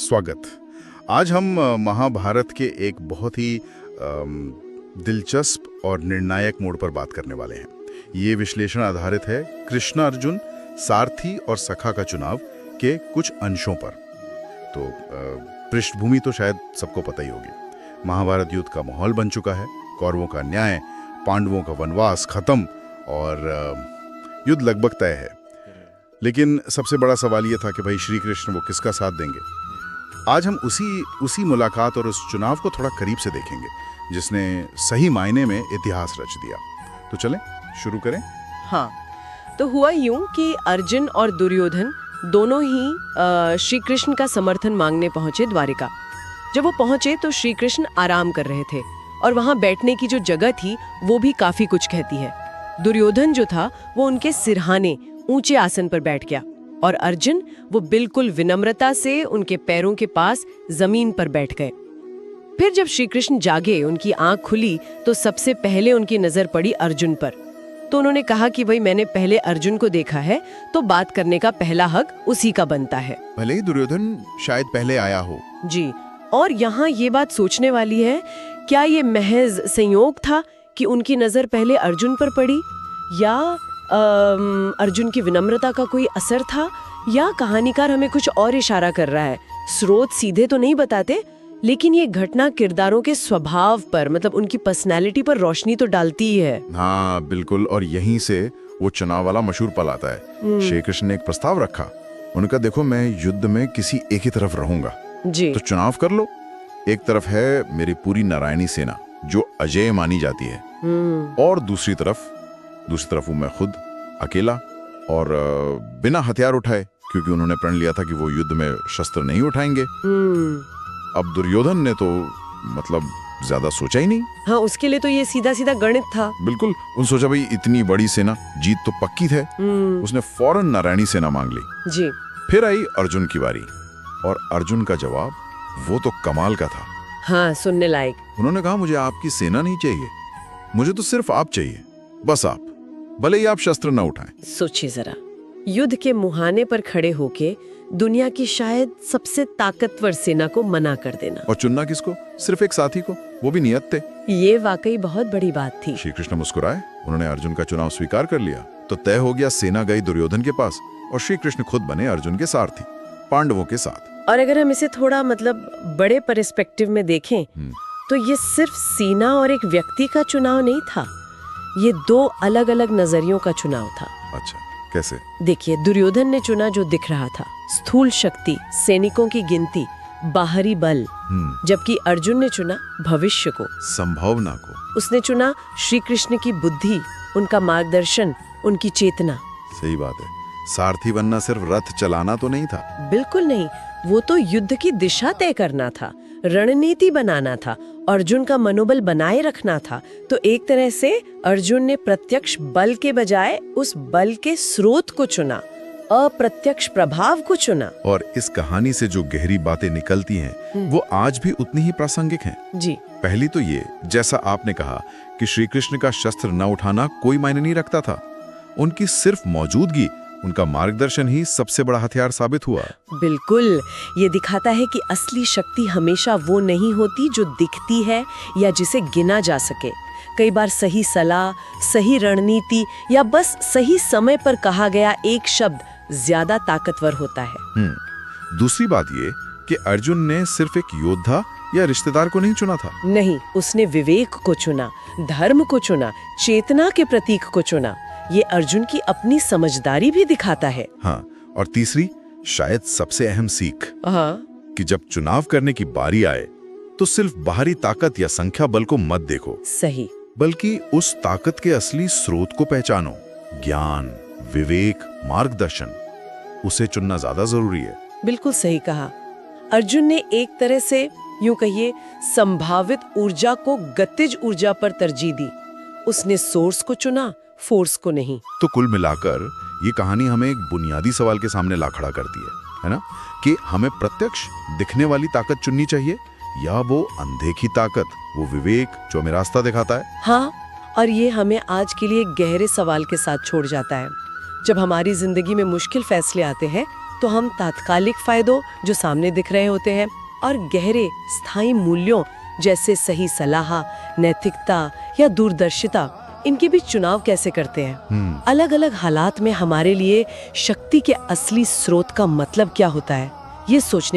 स्वागत। आज हम महाभारत के एक बहुत ही दिलचस्प और निर्णायक मोड़ पर बात करने वाले हैं। ये विश्लेषण आधारित है कृष्ण अर्जुन, सारथी और सखा का चुनाव के कुछ अंशों पर। तो पृष्ठभूमि तो शायद सबको पता ही होगी। महाभारत युद्ध का माहौल बन चुका है, कौरवों का न्याय, पांडवों का वनवास खत्म और युद्ध लगभग तय है। लेकिन सबसे बड़ा सवाल ये था कि भाई श्री कृष्ण वो किसका साथ देंगे। आज हम उसी मुलाकात और उस चुनाव को थोड़ा करीब से देखेंगे जिसने सही मायने में इतिहास रच दिया। तो चलें शुरू करें। हाँ, तो हुआ यूं कि अर्जुन और दुर्योधन दोनों ही श्री कृष्ण का समर्थन मांगने पहुंचे द्वारिका। जब वो पहुंचे तो श्री कृष्ण आराम कर रहे थे और वहां बैठने की जो जगह थी वो भी काफी कुछ कहती है। दुर्योधन जो था वो उनके सिरहाने ऊंचे आसन पर बैठ गया और अर्जुन वो बिल्कुल विनम्रता से उनके पैरों के पास जमीन पर बैठ गए। फिर जब श्री कृष्ण जागे, उनकी आंख खुली तो सबसे पहले उनकी नजर पड़ी अर्जुन पर। तो उन्होंने कहा कि भाई मैंने पहले अर्जुन को देखा है तो बात करने का पहला हक उसी का बनता है, भले ही दुर्योधन शायद पहले आया हो। जी, और यहाँ ये बात सोचने वाली है, क्या ये महज संयोग था कि उनकी नजर पहले अर्जुन पर पड़ी, या अर्जुन की विनम्रता का कोई असर था, या कहानीकार हमें कुछ और इशारा कर रहा है। स्रोत सीधे तो नहीं बताते, लेकिन ये घटना किरदारों के स्वभाव पर, मतलब उनकी पर्सनैलिटी पर रोशनी तो डालती ही है। हाँ बिल्कुल, और यहीं से वो चुनाव वाला मशहूर पल आता है। श्री कृष्ण ने एक प्रस्ताव रखा, उनका देखो मैं युद्ध में किसी एक ही तरफ रहूंगा जी, तो चुनाव कर लो। एक तरफ है मेरी पूरी नारायणी सेना जो अजेय मानी जाती है, और दूसरी तरफ हूँ मैं खुद अकेला और बिना हथियार उठाए, क्योंकि उन्होंने प्रण लिया था कि वो युद्ध में शस्त्र नहीं उठाएंगे। अब दुर्योधन ने तो मतलब ज्यादा सोचा ही नहीं। हाँ, उसके लिए तो ये सीधा सीधा गणित था। बिल्कुल, उन सोचा भाई इतनी बड़ी सेना, जीत तो पक्की है। उसने फौरन नारायणी सेना मांग ली जी। फिर आई अर्जुन की बारी, और अर्जुन का जवाब वो तो कमाल का था। हाँ, सुनने लायक। उन्होंने कहा मुझे आपकी सेना नहीं चाहिए, मुझे तो सिर्फ आप चाहिए, बस आप, भले ही आप शस्त्र न उठाएं। सोचिए जरा, युद्ध के मुहाने पर खड़े होके दुनिया की शायद सबसे ताकतवर सेना को मना कर देना, और चुनना किसको? सिर्फ एक साथी को, वो भी नियत थे। ये वाकई बहुत बड़ी बात थी। श्री कृष्ण मुस्कुराए, उन्होंने अर्जुन का चुनाव स्वीकार कर लिया। तो तय हो गया, सेना गई दुर्योधन के पास और श्री कृष्ण खुद बने अर्जुन के सारथी, पांडवों के साथ। और अगर हम इसे थोड़ा मतलब बड़े पर्सपेक्टिव में देखें तो ये सिर्फ सेना और एक व्यक्ति का चुनाव नहीं था, ये दो अलग अलग नजरियों का चुनाव था। अच्छा, कैसे? देखिए, दुर्योधन ने चुना जो दिख रहा था, स्थूल शक्ति, सैनिकों की गिनती, बाहरी बल, जबकि अर्जुन ने चुना भविष्य को, संभावना को। उसने चुना श्री कृष्ण की बुद्धि, उनका मार्गदर्शन, उनकी चेतना। सही बात है, सारथी बनना सिर्फ रथ चलाना तो नहीं था। बिल्कुल नहीं, वो तो युद्ध की दिशा तय करना था, रणनीति बनाना था, अर्जुन का मनोबल बनाए रखना था। तो एक तरह से अर्जुन ने प्रत्यक्ष बल के बजाय उस बल के स्रोत को चुना, अप्रत्यक्ष प्रभाव को चुना। और इस कहानी से जो गहरी बातें निकलती हैं वो आज भी उतनी ही प्रासंगिक हैं। जी, पहली तो ये, जैसा आपने कहा कि श्री कृष्ण का शस्त्र न उठाना कोई मायने नहीं रखता था, उनकी सिर्फ मौजूदगी, उनका मार्गदर्शन ही सबसे बड़ा हथियार साबित हुआ। बिल्कुल, ये दिखाता है कि असली शक्ति हमेशा वो नहीं होती जो दिखती है या जिसे गिना जा सके। कई बार सही सलाह, सही रणनीति या बस सही समय पर कहा गया एक शब्द ज्यादा ताकतवर होता है। दूसरी बात ये कि अर्जुन ने सिर्फ एक योद्धा या रिश्तेदार को नहीं चुना था। नहीं, उसने विवेक को चुना, धर्म को चुना, चेतना के प्रतीक को चुना। ये अर्जुन की अपनी समझदारी भी दिखाता है। हाँ, और तीसरी, शायद सबसे अहम सीख, कि जब चुनाव करने की बारी आए तो सिर्फ बाहरी ताकत या संख्या बल को मत देखो, सही, बल्कि उस ताकत के असली स्रोत को पहचानो। ज्ञान, विवेक, मार्गदर्शन, उसे चुनना ज्यादा जरूरी है। बिल्कुल सही कहा। अर्जुन ने एक तरह से यूं कहिए संभावित ऊर्जा को गतिज ऊर्जा पर तरजीह दी। उसने सोर्स को चुना, फोर्स को नहीं। तो कुल मिलाकर ये कहानी हमें एक बुनियादी सवाल के सामने ला खड़ा करती है ना, कि हमें प्रत्यक्ष दिखने वाली ताकत चुननी चाहिए या वो अनदेखी ताकत, वो विवेक जो हमें रास्ता दिखाता है। हाँ, और ये हमें आज के लिए गहरे सवाल के साथ छोड़ जाता है। जब हमारी जिंदगी में मुश्किल फैसले आते हैं तो हम तात्कालिक फायदों जो सामने दिख रहे होते हैं और गहरे स्थायी मूल्यों जैसे सही सलाह, नैतिकता या दूरदर्शिता, इनके भी चुनाव कैसे करते हैं। अलग अलग हालात में हमारे लिए शक्ति के असली स्रोत का मतलब क्या होता है, ये सोचने